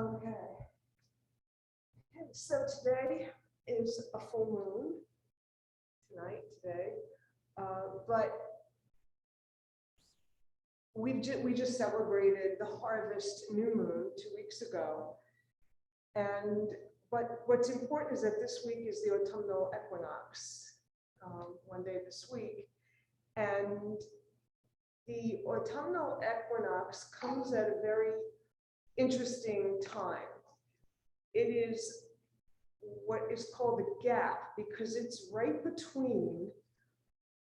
Okay. So today is a full moon. Today, but we just celebrated the harvest new moon 2 weeks ago, but what's important is that this week is the autumnal equinox, one day this week, and the autumnal equinox comes at a very interesting time. It is what is called the gap, because it's right between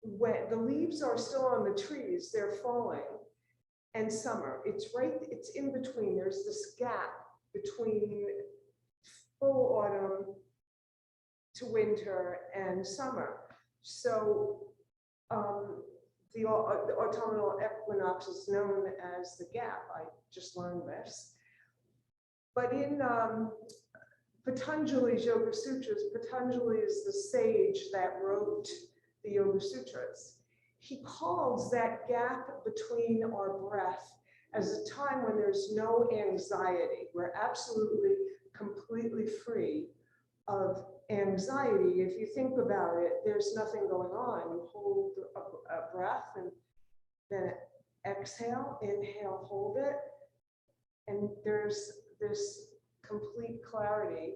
when the leaves are still on the trees, they're falling, and summer. It's in between. There's this gap between full autumn to winter and summer. So the autumnal equinox is known as the gap. I just learned this. But in Patanjali's Yoga Sutras, Patanjali is the sage that wrote the Yoga Sutras. He calls that gap between our breath as a time when there's no anxiety. We're absolutely, completely free of anxiety. If you think about it, there's nothing going on. You hold a breath and then exhale, inhale, hold it, and there's this complete clarity.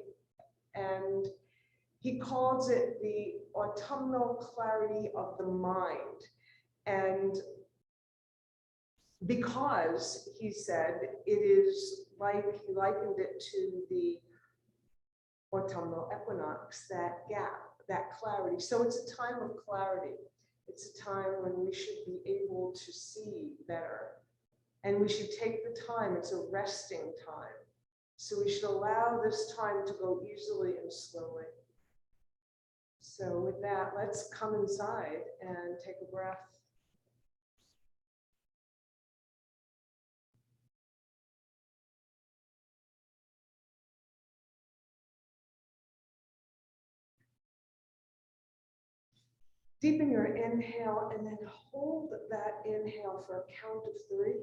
And he calls it the autumnal clarity of the mind. And because he said it is like, he likened it to the autumnal equinox, that gap, that clarity. So it's a time of clarity. It's a time when we should be able to see better. And we should take the time, it's a resting time. So we should allow this time to go easily and slowly. So with that, let's come inside and take a breath. Deepen your inhale and then hold that inhale for a count of 3.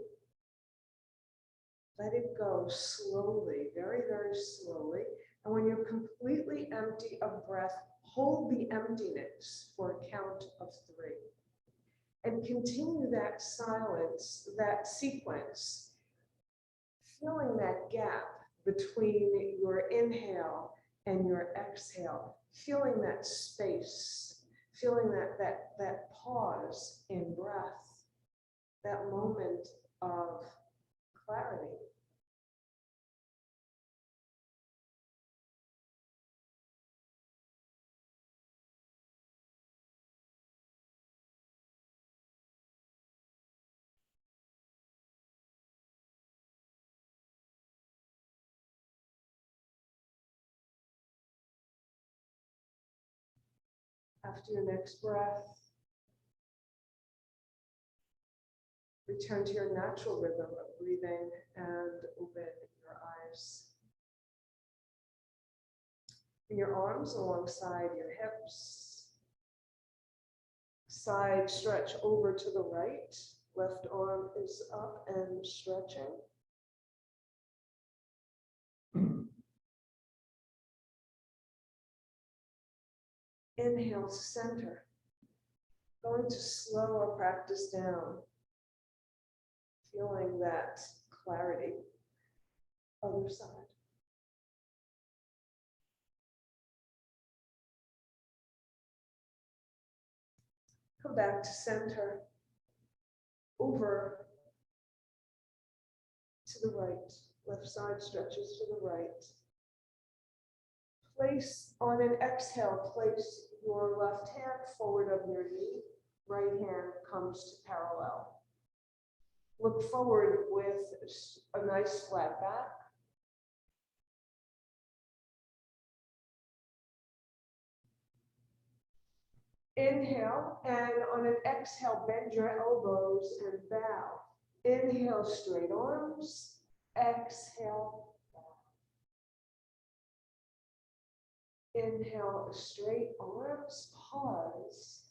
Let it go slowly, very, very slowly. And when you're completely empty of breath, hold the emptiness for a count of 3. And continue that silence, that sequence, filling that gap between your inhale and your exhale, feeling that space, feeling that pause in breath, that moment of clarity. After your next breath, return to your natural rhythm of breathing and open your eyes. Bring your arms alongside your hips. Side stretch over to the right. Left arm is up and stretching. Inhale to center. Going to slow our practice down. Feeling that clarity. Other side. Come back to center. Over to the right. Left side stretches to the right. Place on an exhale, place your left hand forward of your knee. Right hand comes to parallel. Look forward with a nice flat back. Inhale, and on an exhale, bend your elbows and bow. Inhale, straight arms. Exhale, bow. Inhale, straight arms, pause.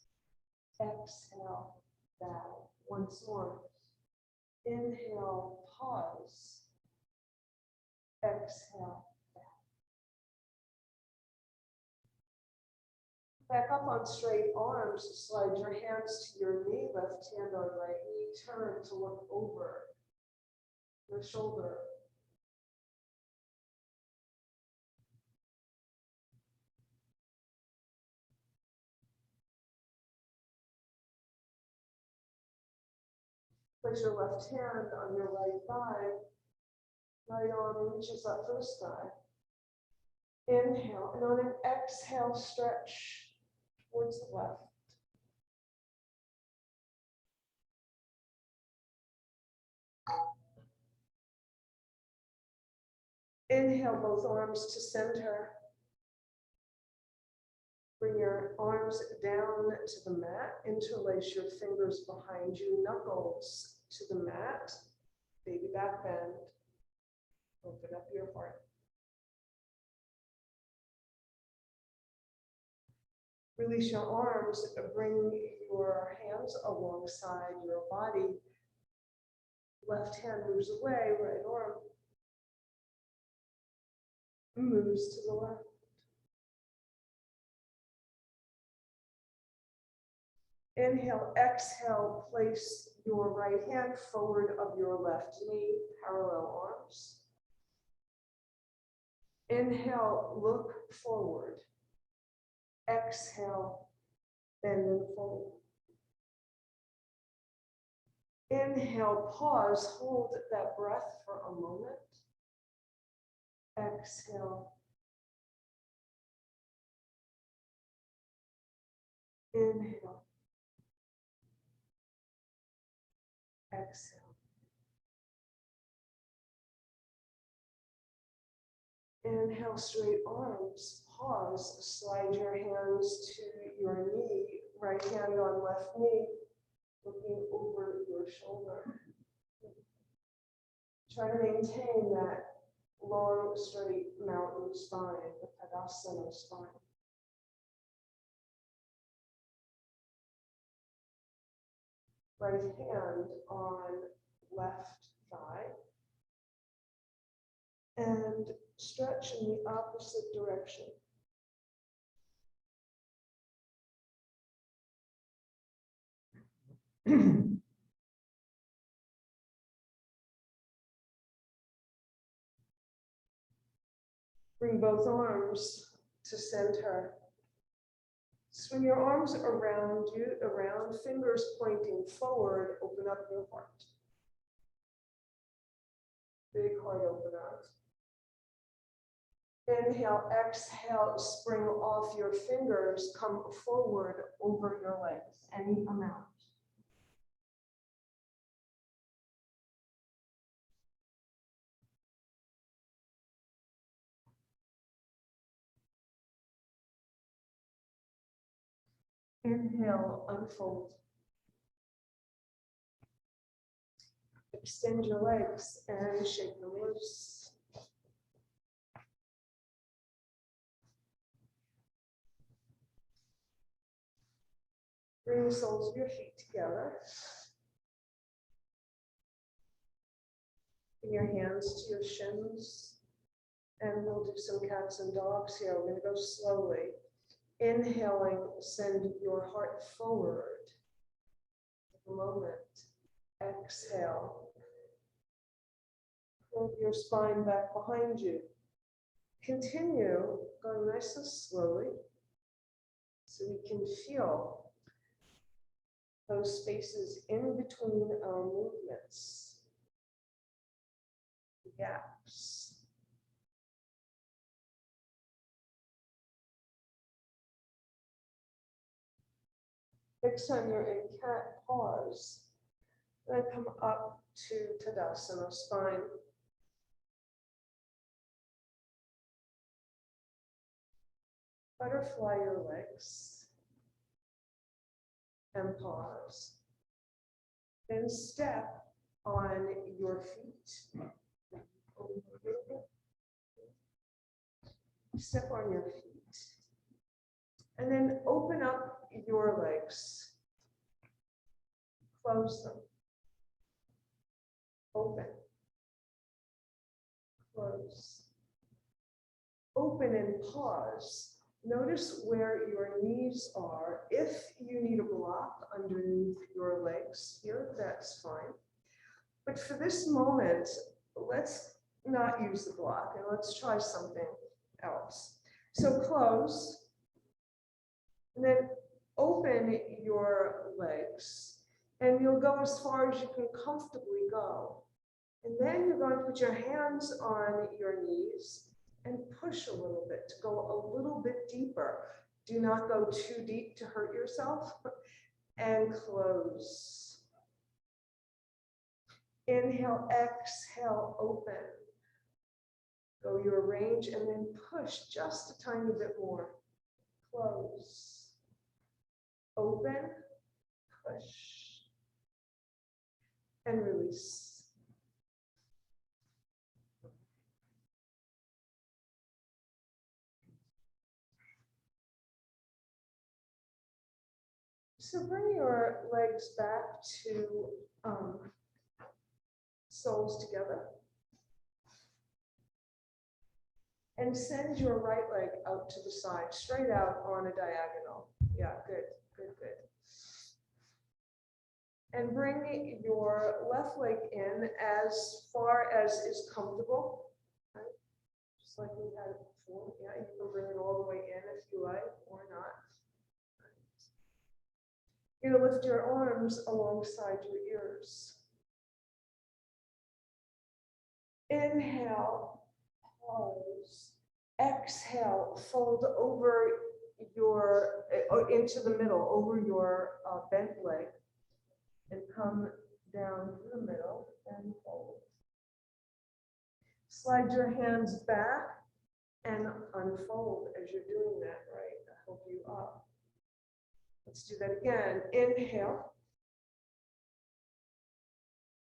Exhale, bow. Once more. Inhale, pause. Exhale. exhale. Back up on straight arms, slide your hands to your knee, left hand on right knee, turn to look over your shoulder. Place your left hand on your right thigh, right arm reaches up to the sky. Inhale, and on an exhale, stretch towards the left. Inhale, both arms to center. Bring your arms down to the mat. Interlace your fingers behind you, knuckles to the mat. Baby back bend. Open up your heart. Release your arms. Bring your hands alongside your body. Left hand moves away, right arm moves to the left. Inhale, exhale, place your right hand forward of your left knee, parallel arms. Inhale, look forward. Exhale, bend and fold. Inhale, pause, hold that breath for a moment. Exhale. Inhale. Exhale. Inhale, straight arms. Pause. Slide your hands to your knee. Right hand on left knee. Looking over your shoulder. Try to maintain that long, straight mountain spine, the Tadasana spine. Right hand on left thigh. And stretch in the opposite direction. Bring both arms to center. Swing your arms around you, fingers pointing forward. Open up your heart. Big heart open out. Inhale, exhale, spring off your fingers, come forward over your legs, any amount. Inhale, unfold. Extend your legs and shake them loose. Bring the soles of your feet together. Bring your hands to your shins. And we'll do some cats and dogs here. We're going to go slowly. Inhaling, send your heart forward. Take a moment. Exhale. Pull your spine back behind you. Continue going nice and slowly so we can feel those spaces in between our movements, the gaps. Next time you're in cat, pause. Then come up to Tadasana spine. Butterfly your legs and pause. Then step on your feet. Step on your feet. And then open up your legs. Close them. Open. Close. open and pause. Notice where your knees are. If you need a block underneath your legs here, that's fine. But for this moment, let's not use the block and let's try something else. So close, and then open your legs, and you'll go as far as you can comfortably go. And then you're going to put your hands on your knees and push a little bit to go a little bit deeper. Do not go too deep to hurt yourself. And close. Inhale, exhale, open. Go your range and then push just a tiny bit more. Close. Open, push, and release. So bring your legs back to soles together. And send your right leg out to the side, straight out on a diagonal. Yeah, good, good, good. And bring your left leg in as far as is comfortable. Right? Just like we had it before. Yeah, you can bring it all the way in if you like, or not. You're going to lift your arms alongside your ears. Inhale, pause. Exhale, fold over your, into the middle, over your bent leg, and come down to the middle and fold. Slide your hands back and unfold as you're doing that, right? To help you up. Let's do that again. Inhale.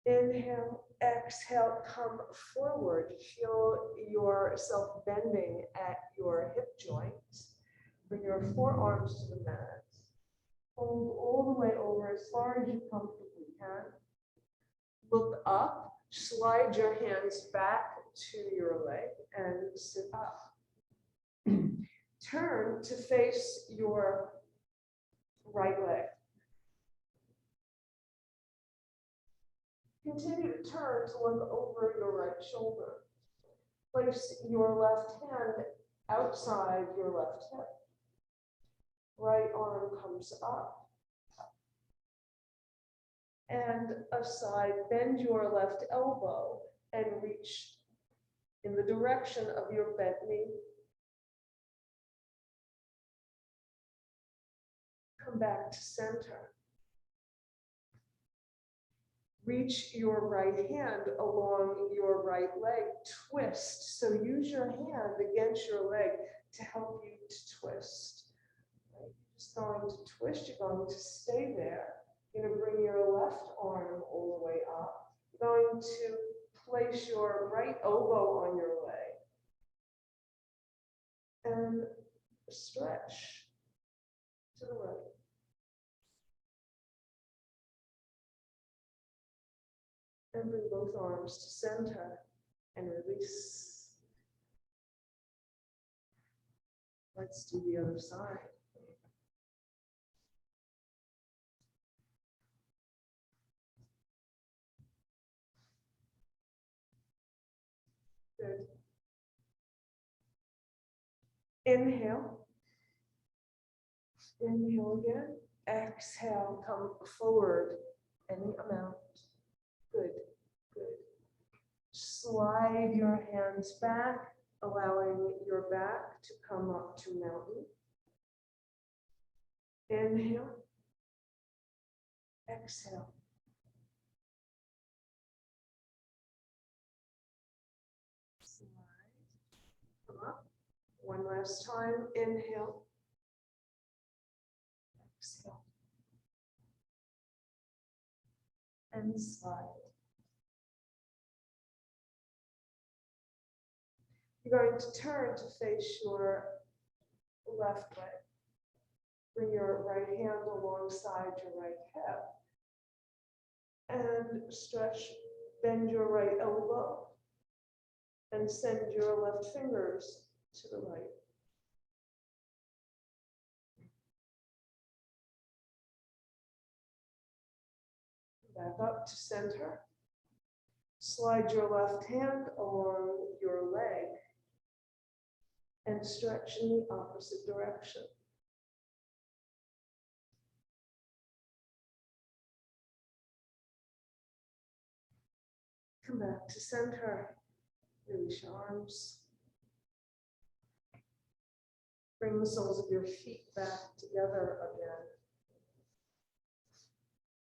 Inhale, exhale, come forward. Feel yourself bending at your hip joint. Bring your forearms to the mat. Hold all the way over as far as you comfortably can. Look up, slide your hands back to your leg and sit up. Turn to face your right leg. Continue to turn to look over your right shoulder. Place your left hand outside your left hip. Right arm comes up and aside. Bend your left elbow and reach in the direction of your bent knee. Come back to center. Reach your right hand along your right leg, twist. So use your hand against your leg to help you to twist. Right? You're just going to twist, you're going to stay there. You're going to bring your left arm all the way up. You're going to place your right elbow on your leg and stretch to the right. And bring both arms to center and release. Let's do the other side. Good. Inhale. Inhale again. Exhale, come forward any amount. Good, good. Slide your hands back, allowing your back to come up to mountain. Inhale. Exhale. Slide. Come up. One last time. Inhale. Exhale. And slide. You're going to turn to face your left leg. Bring your right hand alongside your right hip. And stretch, bend your right elbow. And send your left fingers to the right. Back up to center. Slide your left hand along your leg and stretch in the opposite direction. Come back to center. Release your arms. Bring the soles of your feet back together again.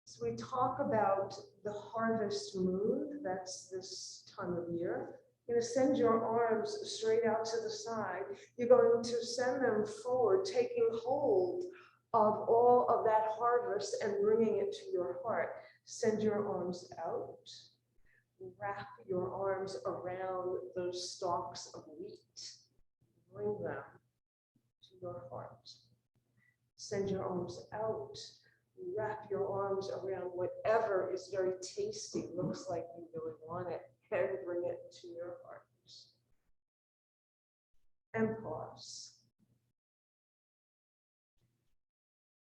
So we talk about the harvest moon, that's this time of year. You're going to send your arms straight out to the side. You're going to send them forward, taking hold of all of that harvest and bringing it to your heart. Send your arms out. Wrap your arms around those stalks of wheat. Bring them to your heart. Send your arms out. Wrap your arms around whatever is very tasty, looks like you really want it, and bring it to your heart. And pause.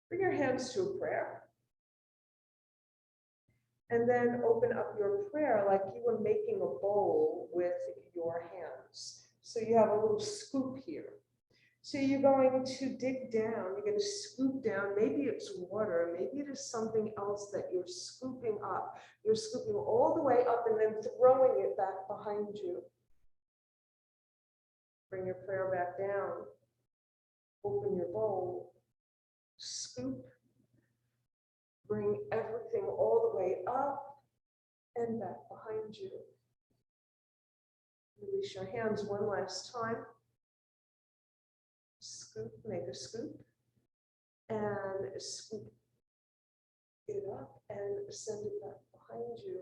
Bring your hands to a prayer. And then open up your prayer like you were making a bowl with your hands. So you have a little scoop here. So you're going to dig down, you're going to scoop down, maybe it's water, maybe it is something else that you're scooping up. You're scooping all the way up and then throwing it back behind you. Bring your prayer back down. Open your bowl. Scoop. Bring everything all the way up and back behind you. Release your hands one last time. Scoop, make a scoop, and scoop it up and send it back behind you.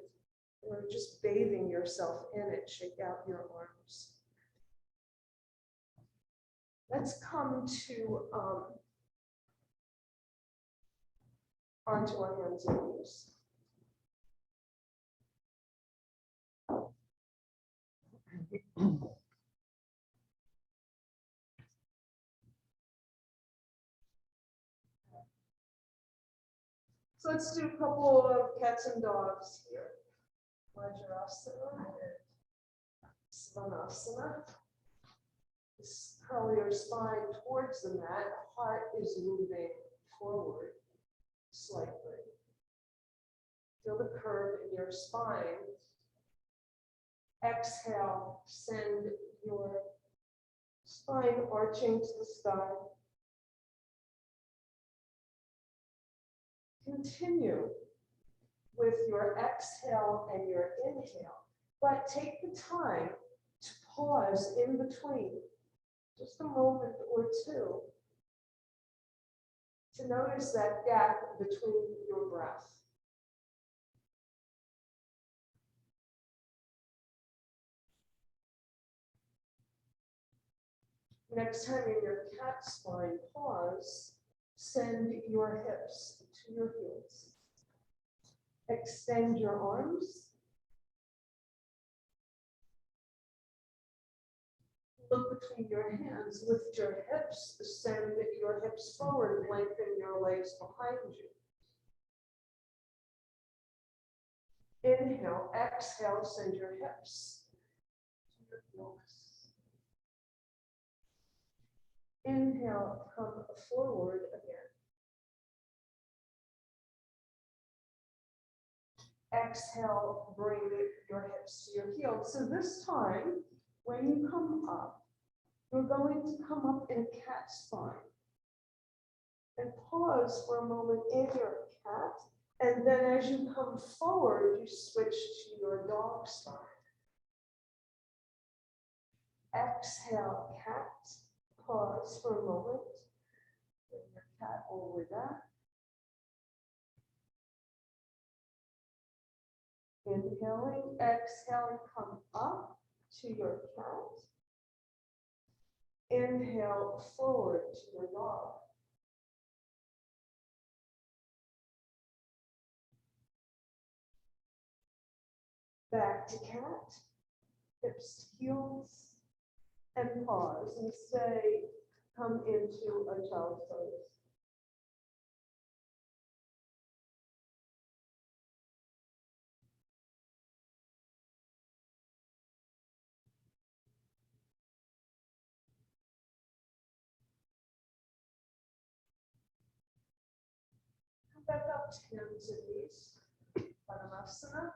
Or just bathing yourself in it, shake out your arms. Let's come to onto our hands and knees. So let's do a couple of cats and dogs here. Vajrasana and Svanasana. Curl your spine towards the mat. Heart is moving forward slightly. Feel the curve in your spine. Exhale, send your spine arching to the sky. Continue with your exhale and your inhale, but take the time to pause in between, just a moment or two, to notice that gap between your breath. Next time in your cat spine pause, send your hips to your heels. Extend your arms. Look between your hands, lift your hips, send your hips forward, lengthen your legs behind you. Inhale, exhale, send your hips to your heels. Inhale, come forward again. Exhale, bring your hips to your heels. So this time, when you come up, you're going to come up in a cat spine. And pause for a moment in your cat. And then as you come forward, you switch to your dog spine. Exhale, cat. Pause for a moment. Bring your cat all the way back. Inhaling, exhaling, come up to your cat. Inhale forward to your dog. Back to cat. Hips to heels. and pause and say, come into a child's pose. Come back up to hands and knees, Padmasana.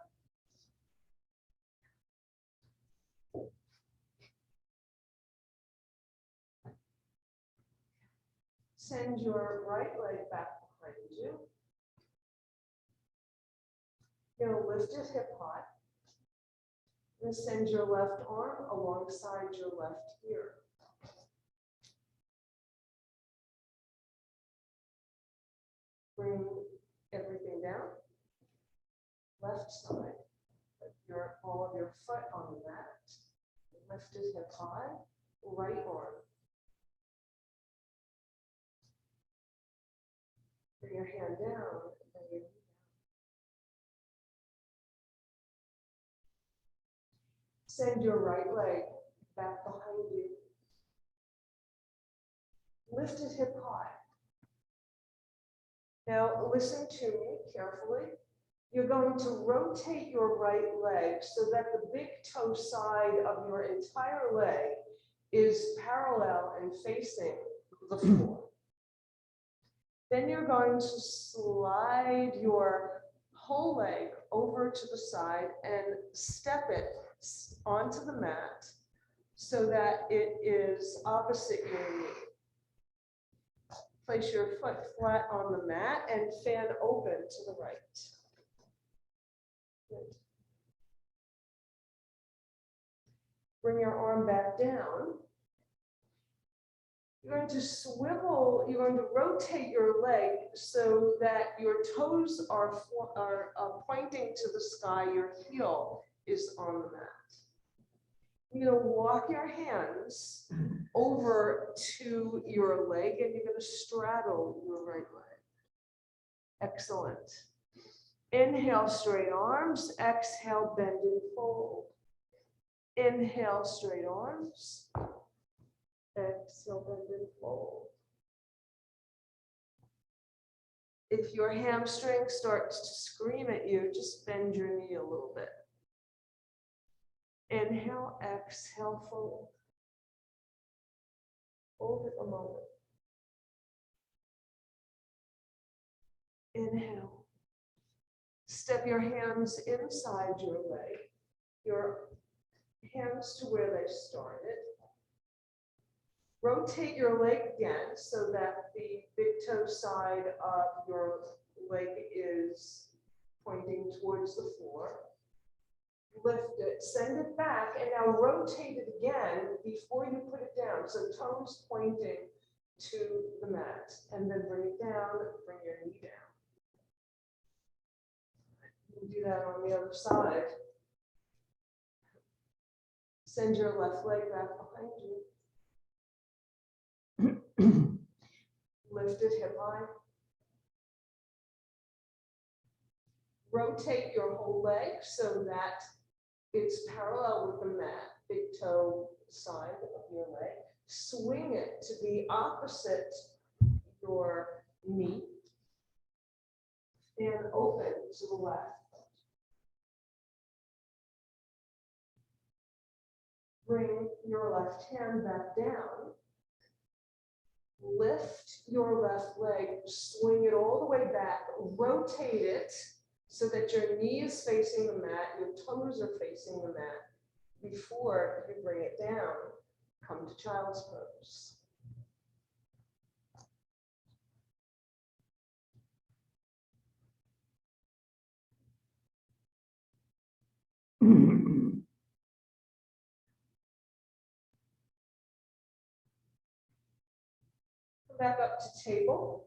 Send your right leg back behind you. You're going to lift it hip high. And send your left arm alongside your left ear. Bring everything down. Left side. Put your ball of your foot on the mat. Lift it hip high. Right arm. Bring your hand down. Bring your knee down. Send your right leg back behind you. Lift it hip high. Now listen to me carefully. You're going to rotate your right leg so that the big toe side of your entire leg is parallel and facing the floor. Then you're going to slide your whole leg over to the side and step it onto the mat so that it is opposite your knee. Place your foot flat on the mat and fan open to the right. Good. Bring your arm back down. You're going to swivel, you're going to rotate your leg so that your toes are pointing to the sky, your heel is on the mat. You're going to walk your hands over to your leg and you're going to straddle your right leg. Excellent. Inhale, straight arms. Exhale, bend and fold. Inhale, straight arms. Exhale, bend and fold. If your hamstring starts to scream at you, just bend your knee a little bit. Inhale, exhale, fold. Hold it a moment. Inhale. Step your hands inside your leg, your hands to where they started. Rotate your leg again so that the big toe side of your leg is pointing towards the floor. Lift it, send it back, and now rotate it again before you put it down. So toes pointing to the mat, and then bring it down, bring your knee down. You can do that on the other side. Send your left leg back behind you. Lift it hip high. Rotate your whole leg so that it's parallel with the mat, big toe side of your leg. Swing it to be opposite your knee and open to the left. Bring your left hand back down. Lift your left leg, swing it all the way back, rotate it so that your knee is facing the mat, your toes are facing the mat. Before you bring it down, come to child's pose. Come back up to table.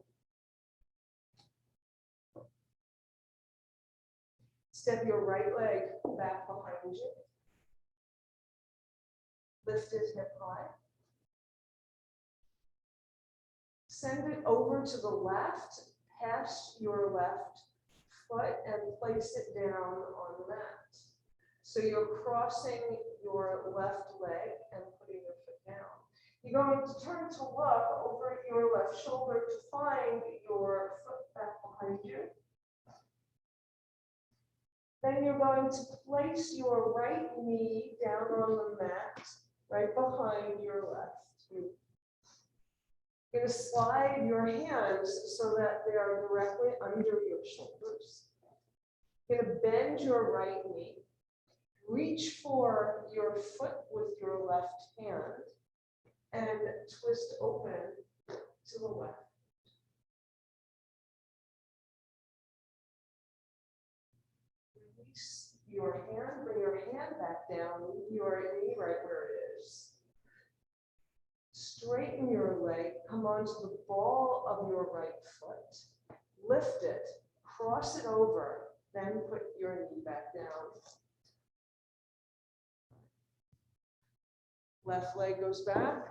Step your right leg back behind you. Lift it hip high. Send it over to the left, past your left foot, and place it down on the mat. So you're crossing your left leg and putting your foot You're going to turn to look over your left shoulder to find your foot back behind you. Then you're going to place your right knee down on the mat, right behind your left. You're going to slide your hands so that they are directly under your shoulders. You're going to bend your right knee. Reach for your foot with your left hand and twist open to the left. Release your hand, bring your hand back down, leave your knee right where it is. Straighten your leg, come onto the ball of your right foot. Lift it, cross it over, then put your knee back down. Left leg goes back.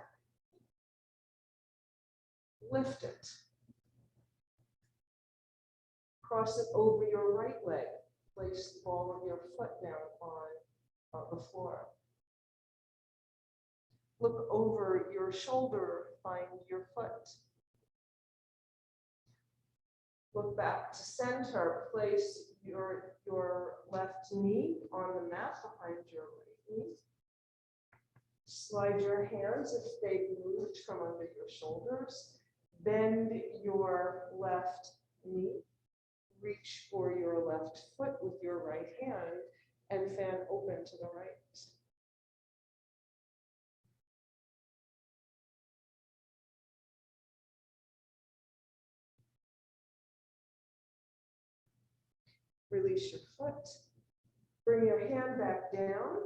Lift it. Cross it over your right leg. Place the ball of your foot down on the floor. Look over your shoulder, find your foot. Look back to center, place your left knee on the mat behind your right knee. Slide your hands if they've moved from under your shoulders. Bend your left knee. Reach for your left foot with your right hand and fan open to the right. Release your foot. Bring your hand back down.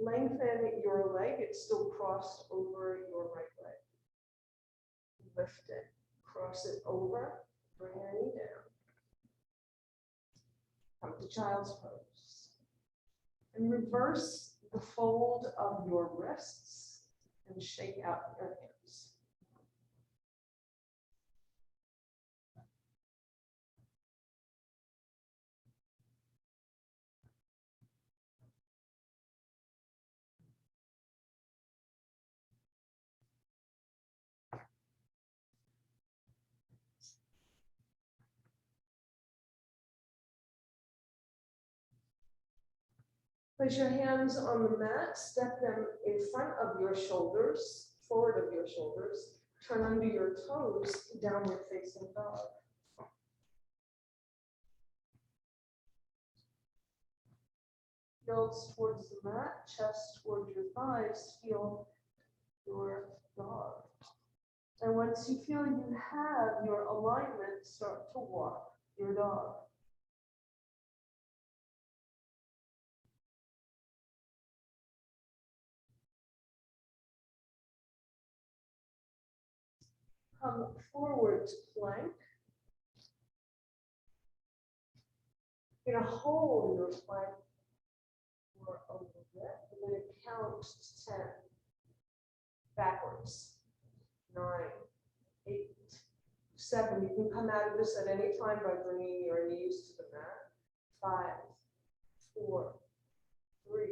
Lengthen your leg. It's still crossed over your right leg. Lift it. Cross it over. Bring your knee down. Come to child's pose. And reverse the fold of your wrists and shake out your hands. Place your hands on the mat, step them in front of your shoulders, forward of your shoulders, turn under your toes, downward facing dog. Heels towards the mat, chest towards your thighs, feel your dog. And once you feel you have your alignment, start to walk your dog. Come forward to plank. You're going to hold your plank for a little bit. I'm going to count to 10. Backwards. 9, 8, 7. You can come out of this at any time by bringing your knees to the mat. 5, 4, 3,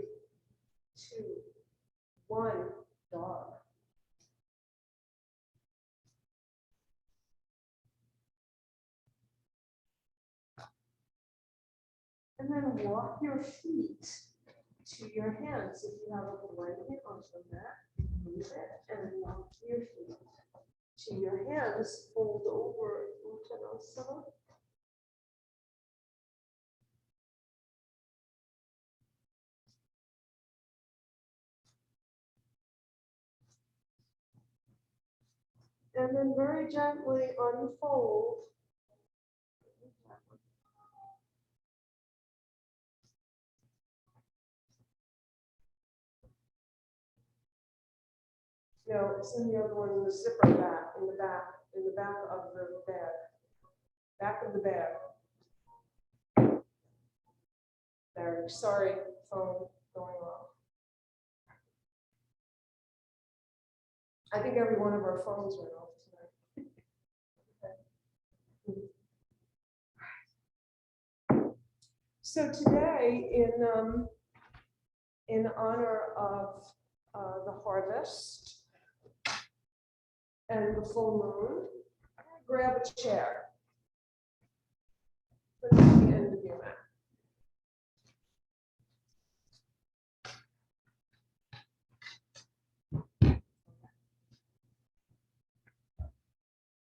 2, 1. Dog. And then walk your feet to your hands. If you have a blanket on the mat, move it and walk your feet to your hands. Fold over Uttanasana. And then very gently unfold. No, it's in the other one, in the zipper back, in the back of the bag. Back of the bag. There, sorry, phone going off. I think every one of our phones went off tonight. So today, in honor of the harvest, and the full moon, grab a chair. Put it at the end of your mat.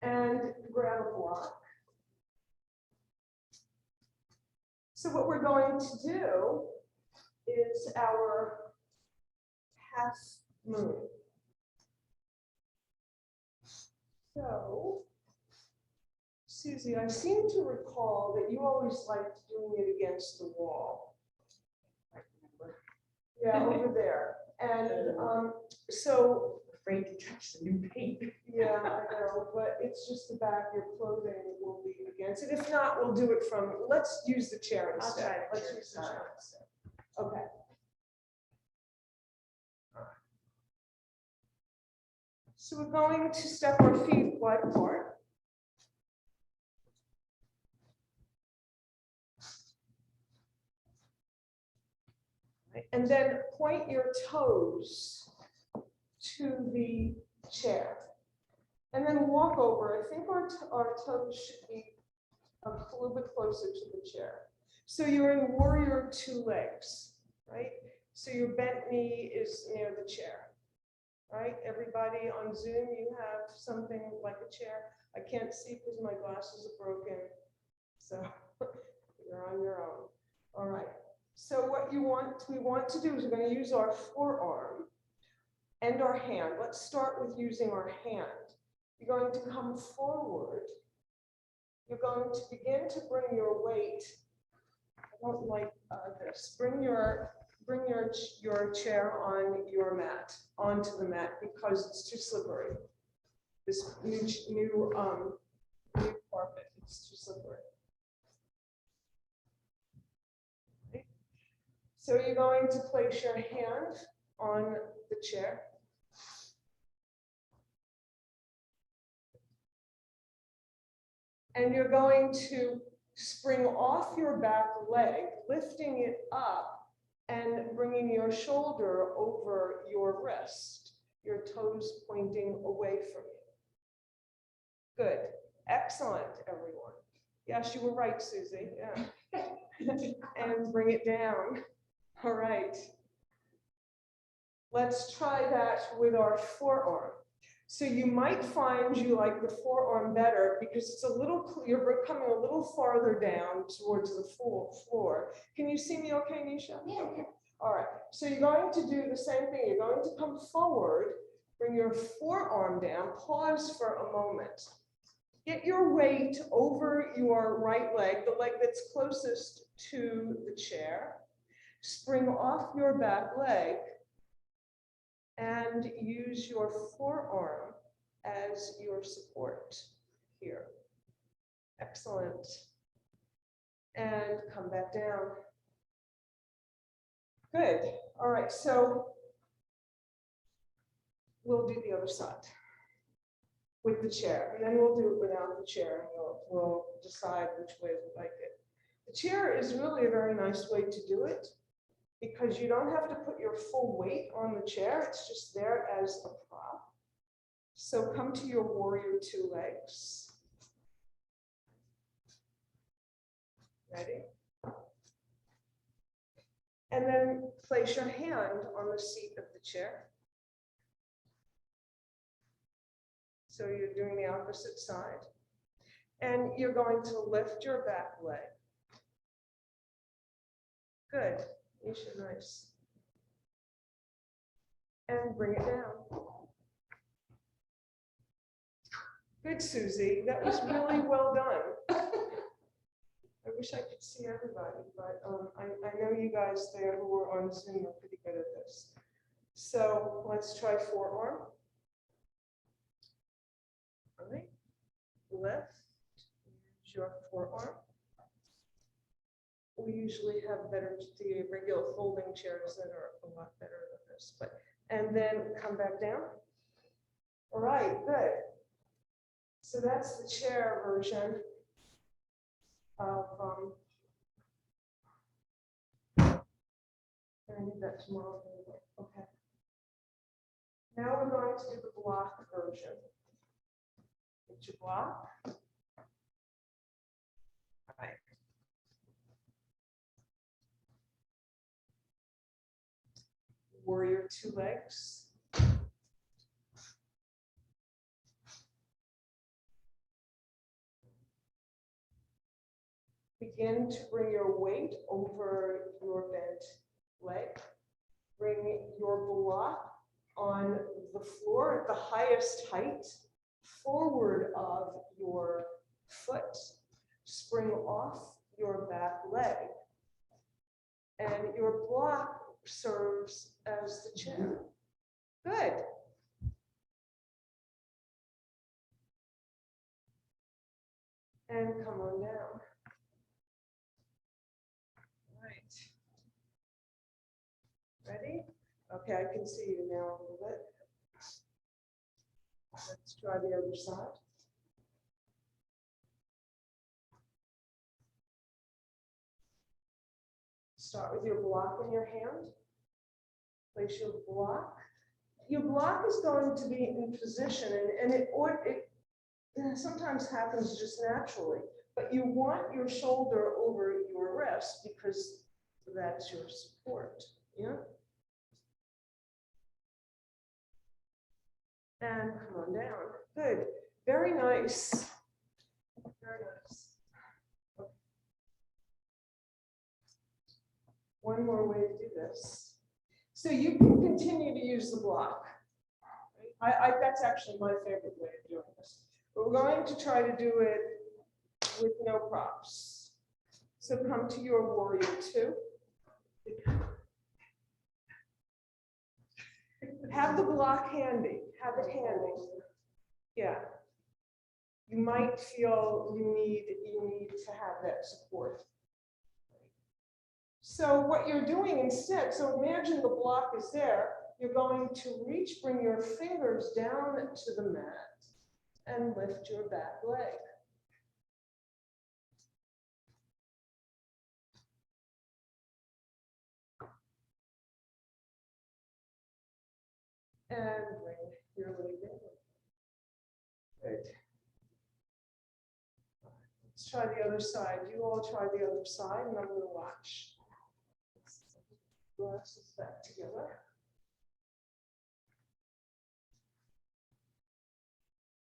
And grab a block. So what we're going to do is our half moon. So, Susie, I seem to recall that you always liked doing it against the wall. I remember. Yeah, over there. And so, Afraid to touch the new paint. yeah, I know, but it's just the back, your clothing will be against it. If not, we'll do it from, let's use the chair I'll instead. try the Let's chair use the chair instead. Okay. So we're going to step our feet wide apart. And then point your toes to the chair. And then walk over. I think our toes should be a little bit closer to the chair. So you're in warrior two legs, right? So your bent knee is near the chair, right? Everybody on Zoom, you have something like a chair. I can't see because my glasses are broken. So you're on your own. All right. So what we want to do is we're going to use our forearm and our hand. Let's start with using our hand. You're going to come forward. You're going to begin to bring your weight. I don't like this. Bring your chair on your mat, onto the mat, because it's too slippery. This new carpet, it's too slippery. Okay. So you're going to place your hand on the chair. And you're going to spring off your back leg, lifting it up and bringing your shoulder over your wrist, your toes pointing away from you. Good. Excellent, everyone. Yes, you were right, Susie. Yeah. And bring it down. All right. Let's try that with our forearm. So you might find you like the forearm better because it's a little, you're coming a little farther down towards the floor. Can you see me okay, Nisha? Yeah. Okay. All right. So you're going to do the same thing. You're going to come forward, bring your forearm down, pause for a moment. Get your weight over your right leg, the leg that's closest to the chair. Spring off your back leg and use your forearm as your support here. Excellent. And come back down. Good. All right, so we'll do the other side with the chair, and then we'll do it without the chair, and we'll decide which way we like it. The chair is really a very nice way to do it, because you don't have to put your full weight on the chair. It's just there as a prop. So come to your warrior two legs. Ready? And then place your hand on the seat of the chair. So you're doing the opposite side. And you're going to lift your back leg. Good. Isha, nice. And bring it down. Good, Susie. That was really well done. I wish I could see everybody, but I know you guys there who were on Zoom are pretty good at this. So let's try forearm. All right. Lift. Use your forearm. We usually have the regular folding chairs that are a lot better than this, and then come back down. All right, good. So that's the chair version of, I need that tomorrow. Okay. Now we're going to do the block version. Get your block. Right. Warrior two legs. Begin to bring your weight over your bent leg. Bring your block on the floor at the highest height, forward of your foot. Spring off your back leg. And your block serves as the chair. Good. And come on down. Right. Ready? Okay, I can see you now a little bit. Let's try the other side. Start with your block in your hand. Place your block. Your block is going to be in position, and it sometimes happens just naturally, but you want your shoulder over your wrist because that's your support. Yeah. And come on down. Good. Very nice. Very nice. Okay. One more way to do this. So you can continue to use the block. That's actually my favorite way of doing this. But we're going to try to do it with no props. So come to your warrior two. Have the block handy. Have it handy. Yeah. You might feel you need to have that support. So what you're doing instead, so imagine the block is there. You're going to reach, bring your fingers down to the mat and lift your back leg. And bring your leg down. Good. Let's try the other side. You all try the other side, and I'm going to watch. Glasses back together.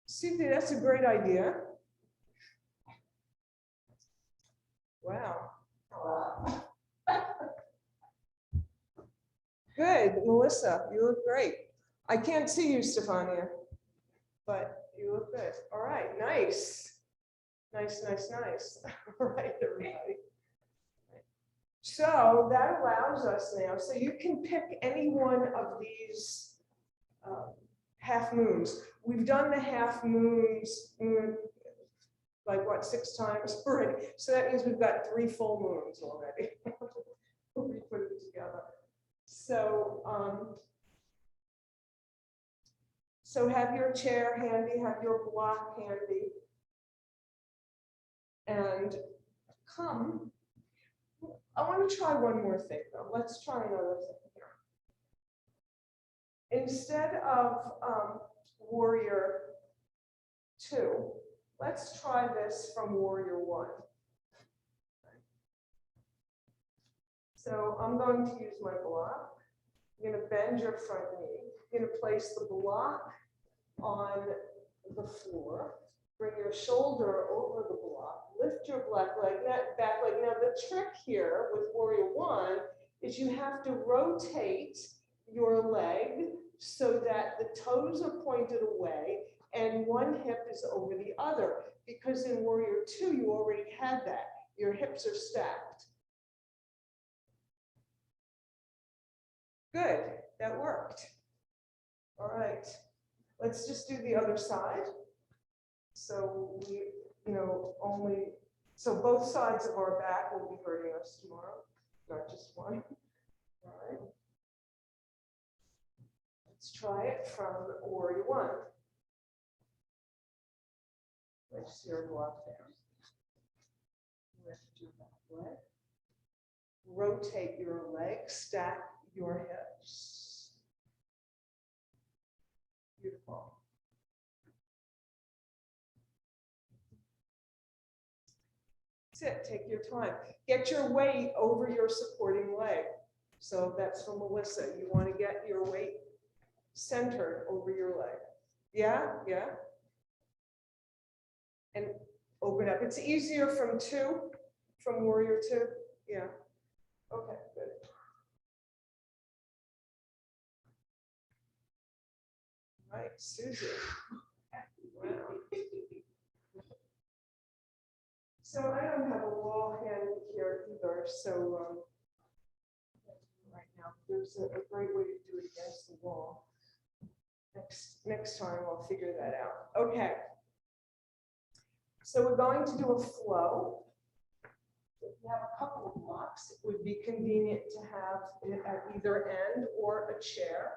See, that's a great idea. Wow. Good, Melissa, you look great. I can't see you, Stefania, but you look good. All right, nice. Nice, nice, nice. All right, everybody. So that allows us now, so you can pick any one of these half moons. We've done the half moons, like what, 6 times already? So that means we've got 3 full moons already. We put it together. So, so have your chair handy, have your block handy, and come. I want to try one more thing though. Let's try another thing here. Instead of warrior 2, let's try this from warrior 1. So I'm going to use my block. You're going to bend your front knee. You're going to place the block on the floor. Bring your shoulder over the block. Lift your back leg. Now the trick here with warrior 1 is you have to rotate your leg so that the toes are pointed away and one hip is over the other. Because in warrior 2, you already had that. Your hips are stacked. Good, that worked. All right, let's just do the other side. So we, so both sides of our back will be hurting us tomorrow, not just one. All right. Let's try it from warrior 1. Place your block down. Lift your back leg. Rotate your legs, stack your hips. Beautiful. That's it, take your time. Get your weight over your supporting leg. So that's from Melissa. You want to get your weight centered over your leg. Yeah, yeah. And open up. It's easier from two, from warrior two. Yeah. Okay, good. Right, Susie. Wow. So I don't have a wall hand here either, so right now there's a great way to do it against the wall. Next time I'll figure that out. Okay. So we're going to do a flow. If you have a couple of blocks, it would be convenient to have it at either end or a chair,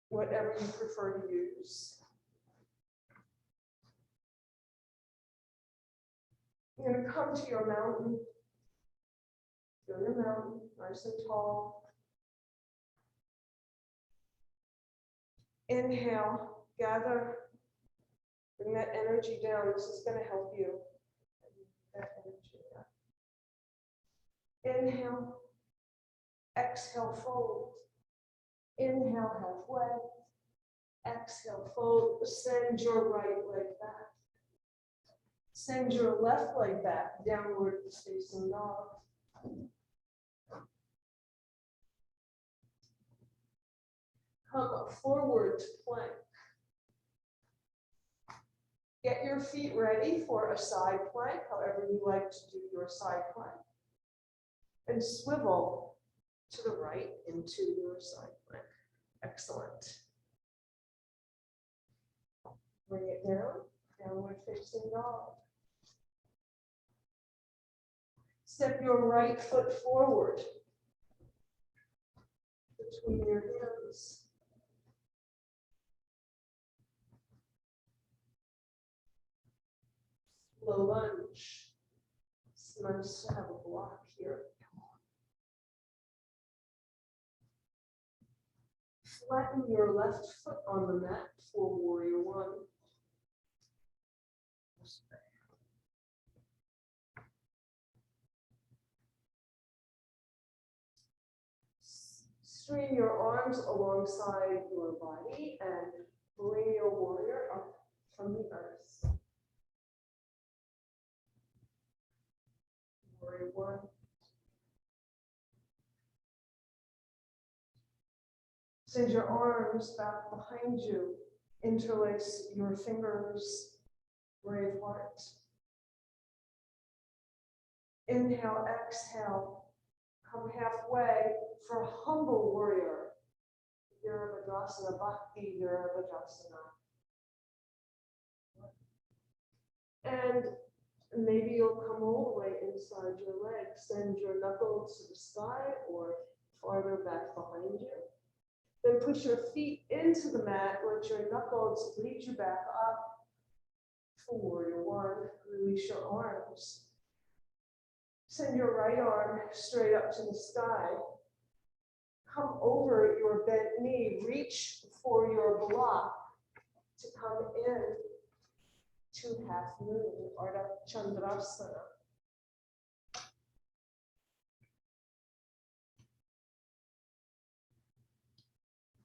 whatever you prefer to use. You're going to come to your mountain. Feel your mountain, nice and tall. Inhale, gather, bring that energy down. This is going to help you. That energy down. Inhale, exhale, fold. Inhale, halfway. Exhale, fold. Send your right leg back. Send your left leg back, downward facing dog. Come forward to plank. Get your feet ready for a side plank, however you like to do your side plank. And swivel to the right into your side plank. Excellent. Bring it down, downward facing dog. Step your right foot forward between your hands. Low lunge. It's nice to have a block here. Flatten your left foot on the mat for warrior one. String your arms alongside your body and bring your warrior up from the earth. Warrior one. Send your arms back behind you. Interlace your fingers. Brave heart. Inhale, exhale. Come halfway for humble warrior. Virabhadrasana, Bhakti Virabhadrasana. And maybe you'll come all the way inside your legs. Send your knuckles to the sky or farther back behind you. Then push your feet into the mat. Let your knuckles lead you back up. For warrior one, release your arms. Send your right arm straight up to the sky. Come over your bent knee. Reach for your block to come in to half moon, Ardha Chandrasana.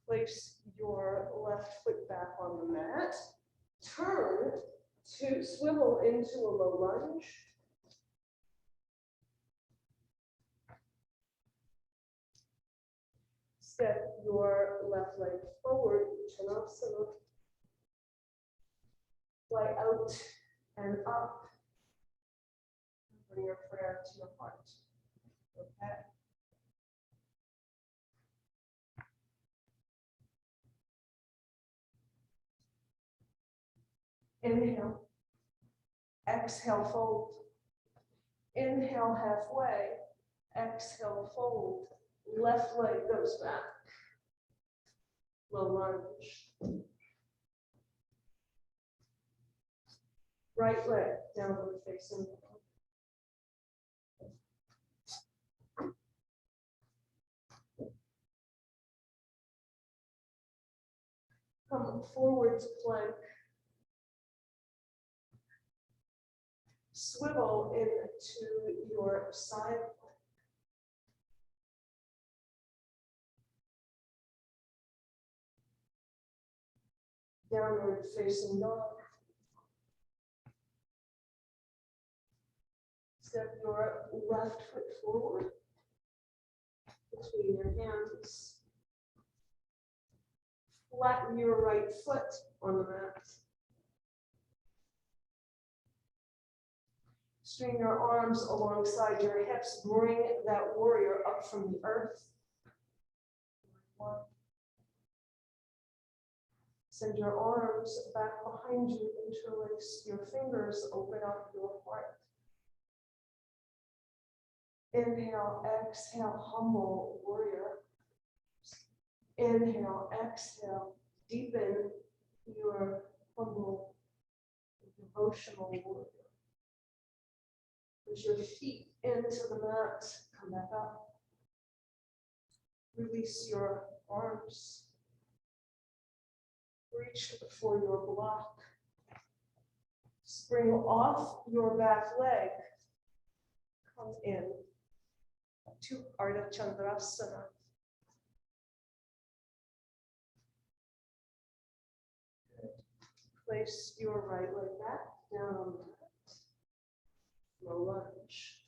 Place your left foot back on the mat. Turn to swivel into a low lunge. Step your left leg forward, Uttanasana. Fly out and up. Bring your prayer to your heart. Okay. Inhale. Exhale, fold. Inhale, halfway. Exhale, fold. Left leg goes back. Low lunge. Right leg downward facing. Come forward to plank. Swivel into your side plank. Downward facing dog. Step your left foot forward between your hands. Flatten your right foot on the mat. String your arms alongside your hips. Bring that warrior up from the earth. One. Send your arms back behind you. Interlace your fingers. Open up your heart. Inhale, exhale, humble warrior. Inhale, exhale, deepen your humble, devotional warrior. Push your feet into the mat, come back up. Release your arms. Reach for your block. Spring off your back leg. Come in to Ardha Chandrasana. Place your right leg back down on the mat. Low lunge.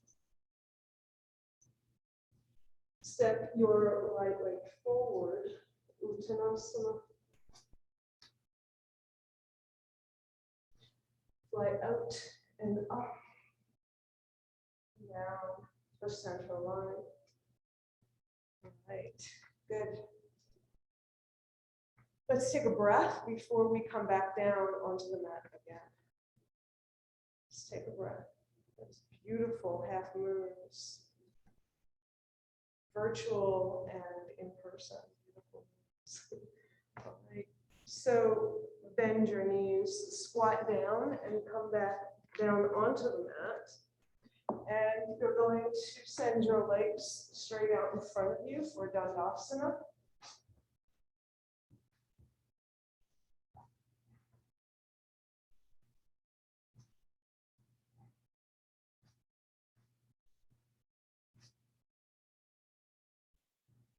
Step your right leg forward, Uttanasana. Fly out and up, down the central line. All right, good. Let's take a breath before we come back down onto the mat again. Let's take a breath. Those beautiful half moons, virtual and in person. Beautiful moons. All right. So bend your knees, squat down, and come back down onto the mat. And you're going to send your legs straight out in front of you for Dandasana.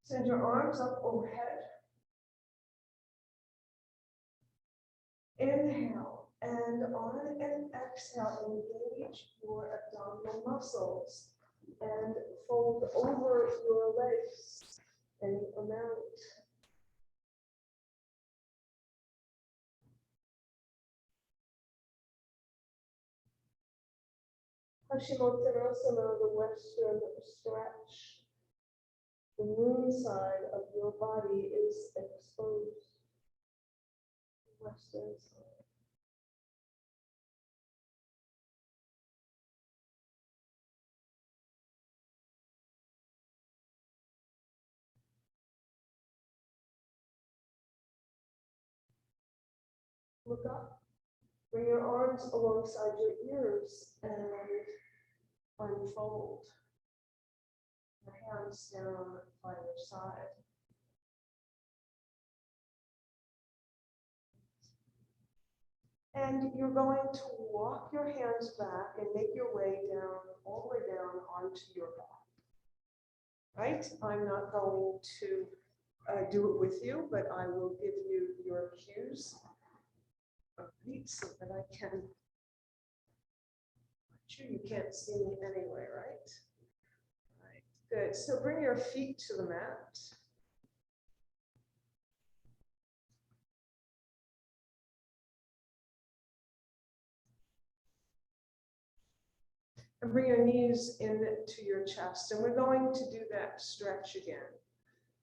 Send your arms up overhead. Inhale, and on an exhale, engage your abdominal muscles and fold over your legs any amount. Paschimottanasana, the western stretch. The moon side of your body is exposed. Western side. Look up. Bring your arms alongside your ears and unfold. Your hands down by your side. And you're going to walk your hands back and make your way down, all the way down onto your back. Right? I'm not going to do it with you, but I will give you your cues. Right, so that I can, you can't see me anyway, right? Right, good. So bring your feet to the mat. And bring your knees into your chest. And we're going to do that stretch again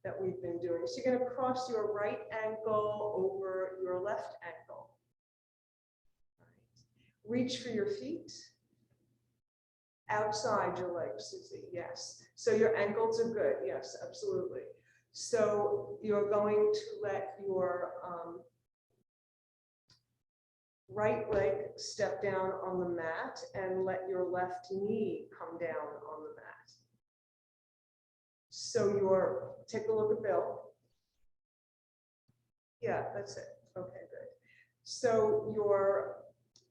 that we've been doing. So you're going to cross your right ankle over your left ankle. Right. Reach for your feet. Outside your legs, Susie, yes. So your ankles are good, yes, absolutely. So you're going to let your right leg step down on the mat and let your left knee come down on the mat. So take a look at Bill. Yeah, that's it. Okay, good. So your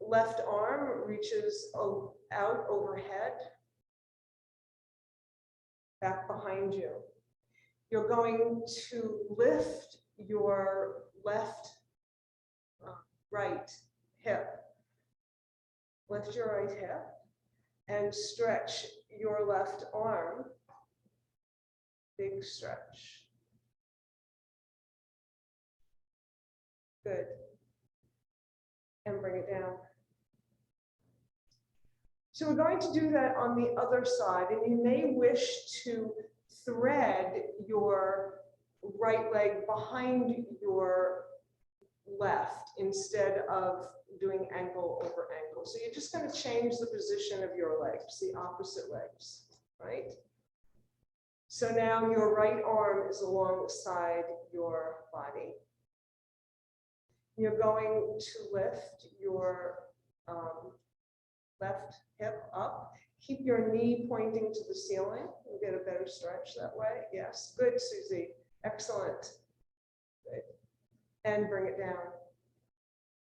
left arm reaches out overhead, back behind you. You're going to lift your right hip. Lift your right hip and stretch your left arm. Big stretch. Good. And bring it down. So we're going to do that on the other side, and you may wish to thread your right leg behind your left instead of doing ankle over ankle. So you're just going to change the position of your legs, the opposite legs, right? So now your right arm is alongside your body. You're going to lift your left hip up. Keep your knee pointing to the ceiling. You'll get a better stretch that way. Yes, good, Susie. Excellent. Good. And bring it down.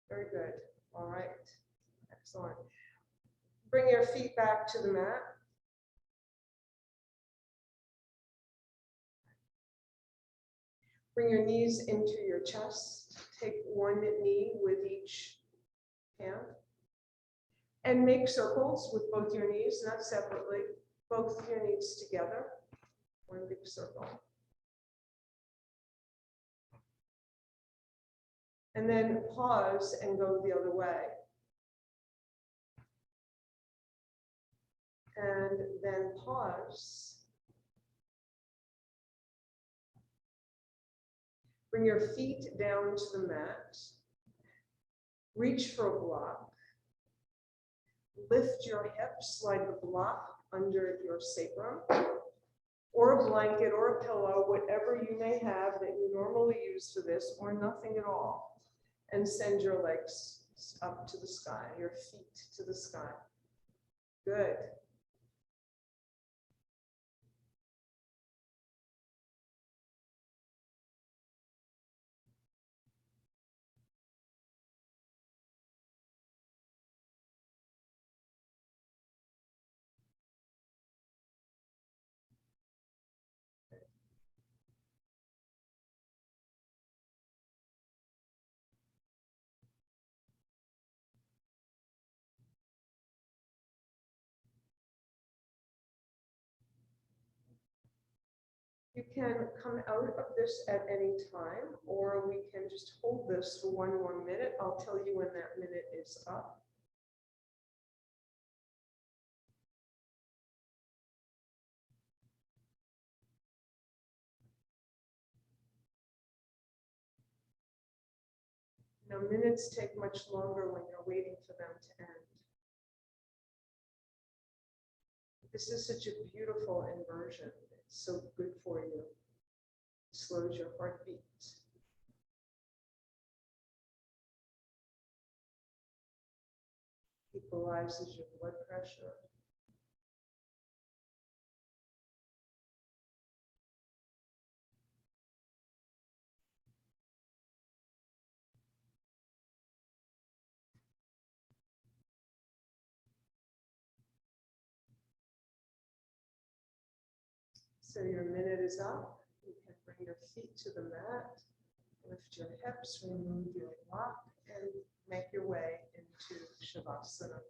Very good. All right. Excellent. Bring your feet back to the mat. Bring your knees into your chest. Take one knee with each hand. And make circles with both your knees, not separately, both your knees together. One big circle. And then pause and go the other way. And then pause. Bring your feet down to the mat. Reach for a block. Lift your hips, slide the block under your sacrum, or a blanket or a pillow, whatever you may have that you normally use for this, or nothing at all. And send your legs up to the sky, your feet to the sky. Good. You can come out of this at any time, or we can just hold this for 1 more minute. I'll tell you when that minute is up. Now, minutes take much longer when you're waiting for them to end. This is such a beautiful inversion. It's so good for you. It slows your heartbeat. Equalizes your blood pressure. So your minute is up. You can bring your feet to the mat, lift your hips, remove your block, and make your way into Shavasana.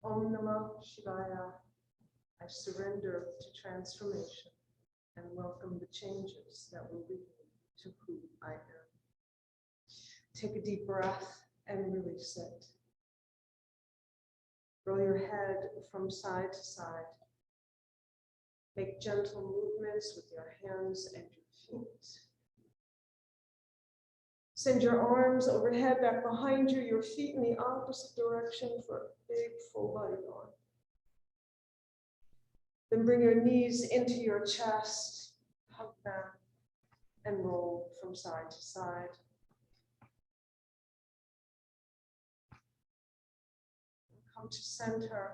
Om Namah Shivaya. I surrender to transformation and welcome the changes that will lead me to who I am. Take a deep breath and release it. Roll your head from side to side. Make gentle movements with your hands and your feet. Send your arms overhead, back behind you, your feet in the opposite direction for a big full body yawn. Then bring your knees into your chest, hug them, and roll from side to side. Come to center,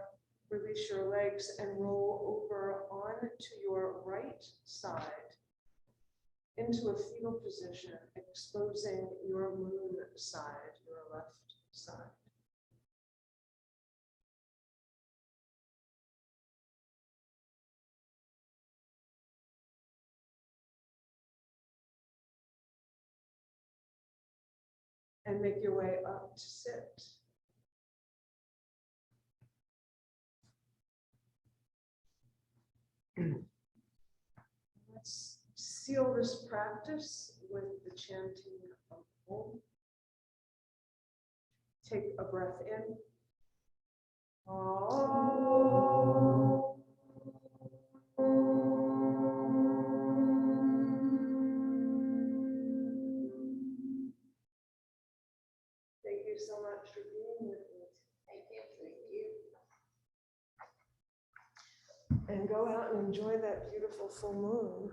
release your legs and roll over onto your right side into a fetal position, exposing your moon side, your left side. And make your way up to sit. Let's seal this practice with the chanting of Om. Take a breath in. Om. Thank you so much for being with me. Thank you. Thank you. And go out and enjoy that beautiful full moon.